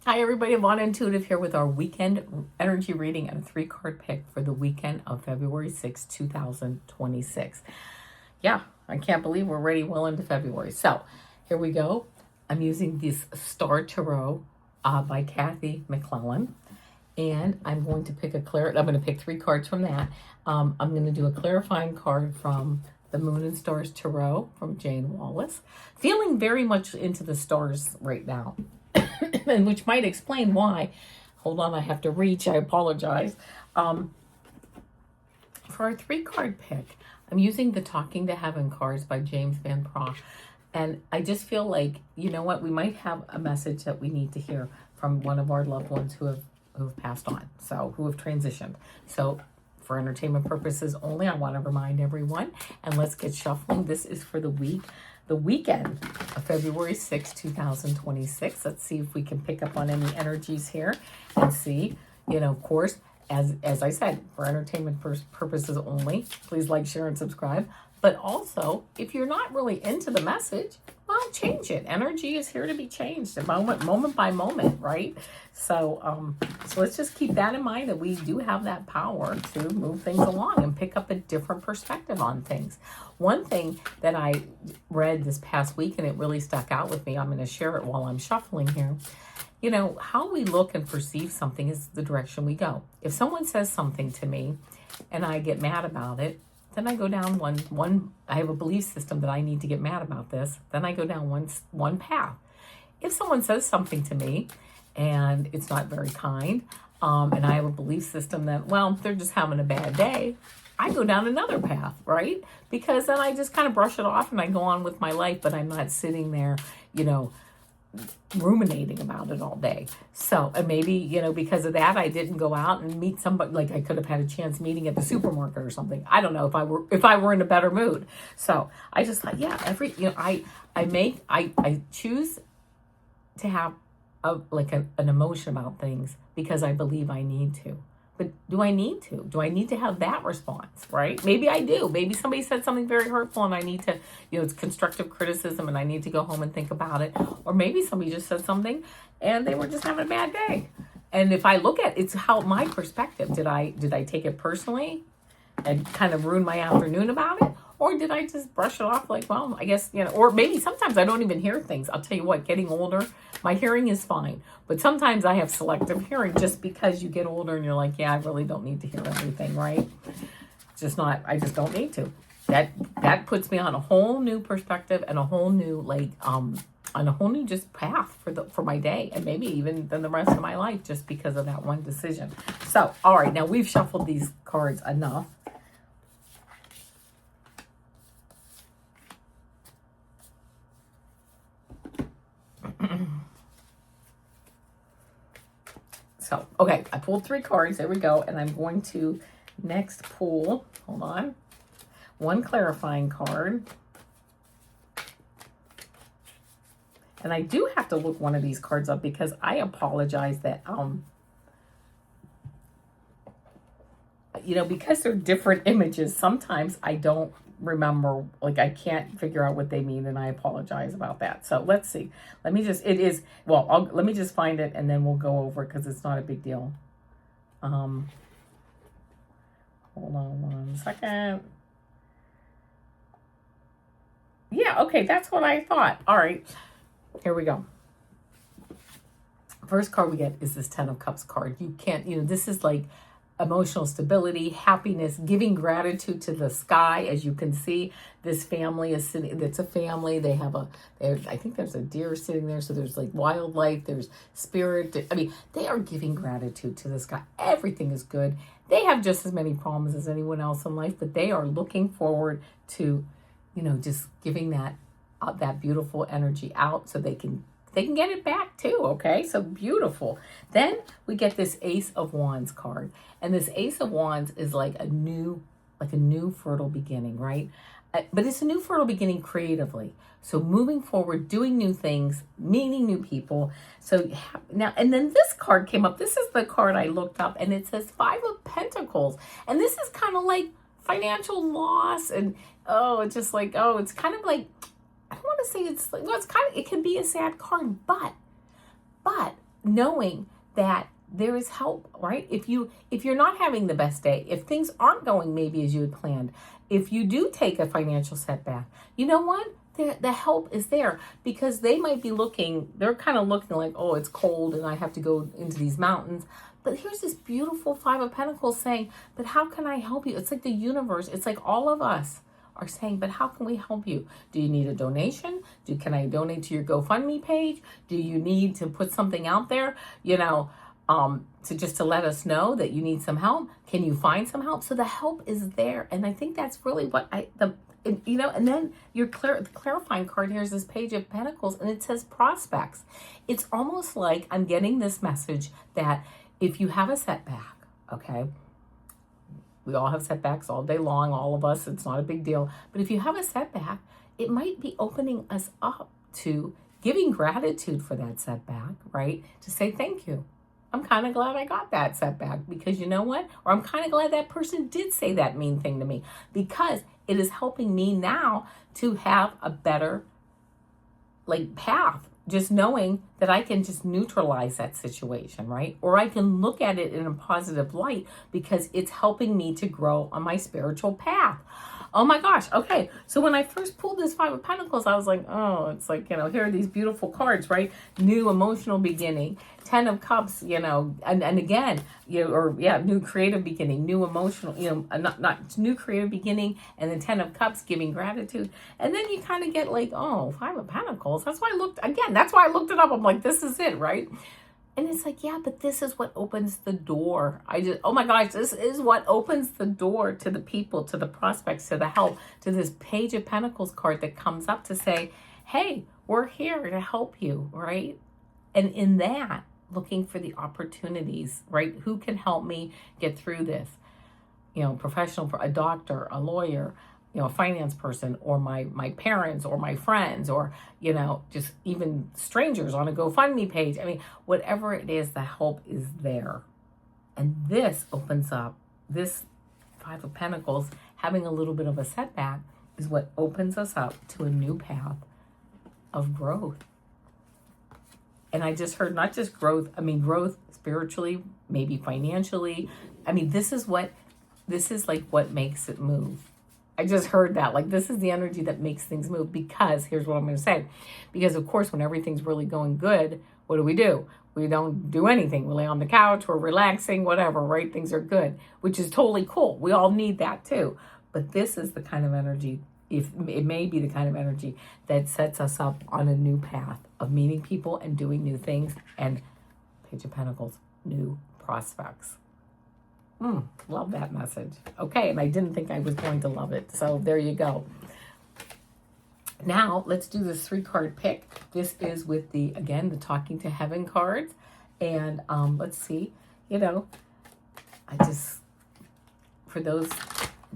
Hi everybody, Avana Intuitive here with our weekend energy reading and a 3-card pick for the weekend of February 6, 2026. Yeah, I can't believe we're already well into February. So here we go. I'm using this Star Tarot by Cathy McClleland. And I'm going to pick I'm going to pick 3 cards from that. I'm going to do a clarifying card from the Moon and Stars Tarot from Jayne Wallace. Feeling very much into the stars right now. And which might explain why. Hold on, I have to reach. I apologize. For our 3-card pick, I'm using the Talking to Heaven cards by James Van Praagh. And I just feel like, you know what, we might have a message that we need to hear from one of our loved ones who have passed on, so who have transitioned. So for entertainment purposes only, I want to remind everyone, and let's get shuffling. This is for the weekend of February 6, 2026. Let's see if we can pick up on any energies here and see, of course, as I said, for entertainment purposes only. Please like, share, and subscribe. But also, if you're not really into the message, well, change it. Energy is here to be changed, moment by moment, right? So let's just keep that in mind, that we do have that power to move things along and pick up a different perspective on things. One thing that I read this past week, and it really stuck out with me, I'm going to share it while I'm shuffling here. How we look and perceive something is the direction we go. If someone says something to me and I get mad about it, then I go down one. I have a belief system that I need to get mad about this. Then I go down one path. If someone says something to me and it's not very kind, and I have a belief system that, well, they're just having a bad day, I go down another path, right? Because then I just kind of brush it off and I go on with my life, but I'm not sitting there, ruminating about it all day. So, and maybe, because of that, I didn't go out and meet somebody. Like, I could have had a chance meeting at the supermarket or something. I don't know, if I were in a better mood. So I just thought, yeah, I choose to have an emotion about things because I believe I need to. But do I need to? Do I need to have that response, right? Maybe I do. Maybe somebody said something very hurtful and I need to, it's constructive criticism and I need to go home and think about it. Or maybe somebody just said something and they were just having a bad day. And if I look at it's how my perspective, did I take it personally and kind of ruin my afternoon about it? Or did I just brush it off like, well, I guess, or maybe sometimes I don't even hear things. I'll tell you what, getting older, my hearing is fine. But sometimes I have selective hearing just because you get older and you're like, yeah, I really don't need to hear everything, right? I just don't need to. That puts me on a whole new perspective and a whole new, on a whole new just path for my day and maybe even then the rest of my life just because of that one decision. So, all right, now we've shuffled these cards enough. So, okay, I pulled 3 cards. There we go. And I'm going to next pull, hold on, one clarifying card. And I do have to look one of these cards up because I apologize that, because they're different images, sometimes I don't remember, I can't figure out what they mean, and I apologize about that. So let's see. Let me just find it and then we'll go over it because it's not a big deal. Hold on one second. Yeah, okay, that's what I thought. All right, here we go. First card we get is this 10 of Cups card. You can't, this is like emotional stability, happiness, giving gratitude to the sky. As you can see, this family is sitting, it's a family. I think there's a deer sitting there. So there's like wildlife, there's spirit. They are giving gratitude to the sky. Everything is good. They have just as many problems as anyone else in life, but they are looking forward to, just giving that beautiful energy out so they can get it back too, okay? So beautiful. Then we get this Ace of Wands card. And this Ace of Wands is like a new fertile beginning, right? But it's a new fertile beginning creatively. So moving forward, doing new things, meeting new people. So now, and then this card came up. This is the card I looked up and it says 5 of Pentacles. And this is kind of like financial loss and, it's kind of like, I don't want to say it's like, well, it can be a sad card, but knowing that there is help, right? If you're not having the best day, if things aren't going maybe as you had planned, if you do take a financial setback, you know what? The help is there, because they might be looking, they're kind of looking like, oh, it's cold and I have to go into these mountains. But here's this beautiful Five of Pentacles saying, but how can I help you? It's like the universe. It's like all of us are saying, but how can we help you? Do you need a donation? Can I donate to your GoFundMe page? Do you need to put something out there, to let us know that you need some help? Can you find some help? So the help is there. And I think that's really what and then the clarifying card here is this Page of Pentacles, and it says prospects. It's almost like I'm getting this message that if you have a setback, okay, we all have setbacks all day long, all of us, it's not a big deal. But if you have a setback, it might be opening us up to giving gratitude for that setback, right? To say thank you. I'm kind of glad I got that setback, because you know what? Or I'm kind of glad that person did say that mean thing to me, because it is helping me now to have a better path. Just knowing that I can just neutralize that situation, right? Or I can look at it in a positive light, because it's helping me to grow on my spiritual path. Oh my gosh. Okay. So when I first pulled this Five of Pentacles, I was like, oh, it's like, here are these beautiful cards, right? New emotional beginning, 10 of Cups, and again, new creative beginning, new emotional, not new creative beginning, and then 10 of Cups, giving gratitude. And then you kind of get like, oh, Five of Pentacles. That's why I looked it up. I'm like, this is it, right? And it's like, yeah, but this is what opens the door. Oh my gosh, this is what opens the door to the people, to the prospects, to the help, to this Page of Pentacles card that comes up to say, hey, we're here to help you, right? And in that, looking for the opportunities, right? Who can help me get through this? Professional, a doctor, a lawyer, a finance person, or my parents, or my friends, or, just even strangers on a GoFundMe page. I mean, whatever it is, the help is there. And this opens up, this Five of Pentacles, having a little bit of a setback, is what opens us up to a new path of growth. And I just heard not just growth, growth spiritually, maybe financially. This is what makes it move. I just heard that. This is the energy that makes things move, because here's what I'm going to say. Because, of course, when everything's really going good, what do? We don't do anything. We lay on the couch, we're relaxing, whatever, right? Things are good, which is totally cool. We all need that too. But this is the kind of energy, if it may be the kind of energy that sets us up on a new path of meeting people and doing new things. And Page of Pentacles, new prospects. Love that message. Okay, and I didn't think I was going to love it. So there you go. Now, let's do this 3-card pick. This is with the Talking to Heaven cards. And let's see, for those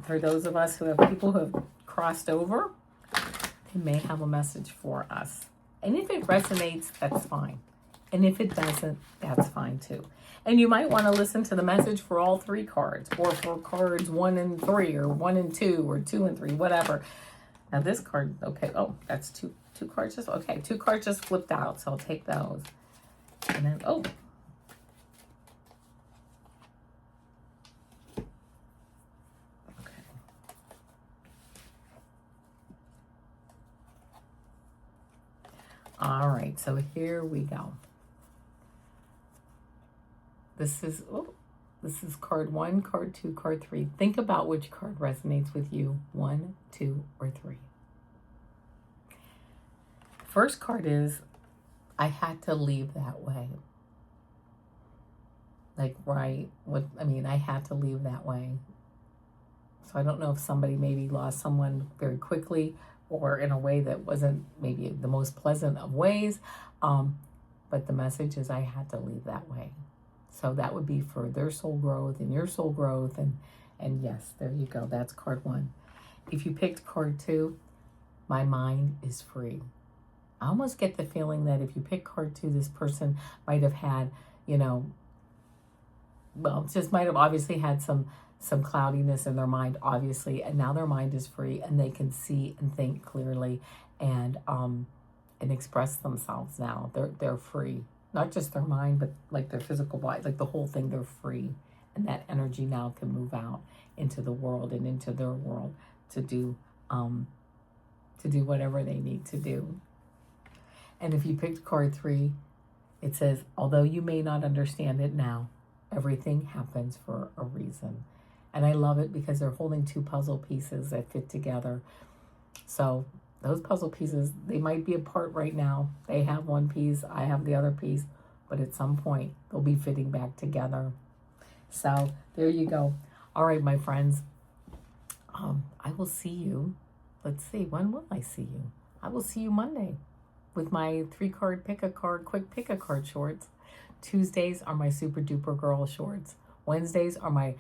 of us who have people who have crossed over, they may have a message for us. And if it resonates, that's fine. And if it doesn't, that's fine too. And you might want to listen to the message for all 3 cards, or for cards 1 and 3, or 1 and 2, or 2 and 3, whatever. Now this card, okay, that's two cards just, okay, 2 cards just flipped out, so I'll take those. And then, okay. All right, so here we go. This is card 1, card 2, card 3. Think about which card resonates with you, 1, 2, or 3. First card is, I had to leave that way. I had to leave that way. So I don't know if somebody maybe lost someone very quickly, or in a way that wasn't maybe the most pleasant of ways. But the message is, I had to leave that way. So that would be for their soul growth and your soul growth. And yes, there you go. That's card 1. If you picked card 2, my mind is free. I almost get the feeling that if you pick card 2, this person might have had, just might have obviously had some cloudiness in their mind, obviously, and now their mind is free and they can see and think clearly and express themselves now. They're free not just their mind, but like their physical body, like the whole thing, they're free. And that energy now can move out into the world and into their world to do whatever they need to do. And if you picked card 3, it says, although you may not understand it now, everything happens for a reason. And I love it because they're holding 2 puzzle pieces that fit together. So those puzzle pieces, they might be apart right now. They have one piece, I have the other piece, but at some point they'll be fitting back together. So there you go. All right, my friends, I will see you. Let's see, when will I see you? I will see you Monday with my 3-card pick a card, quick pick a card shorts. Tuesdays are my super duper girl shorts. Wednesdays are my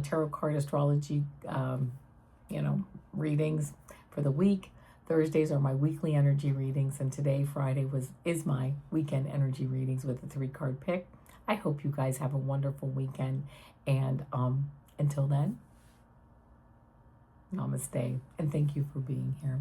tarot card astrology, readings for the week. Thursdays are my weekly energy readings, and today, Friday, is my weekend energy readings with a 3-card pick. I hope you guys have a wonderful weekend, and until then, namaste, and thank you for being here.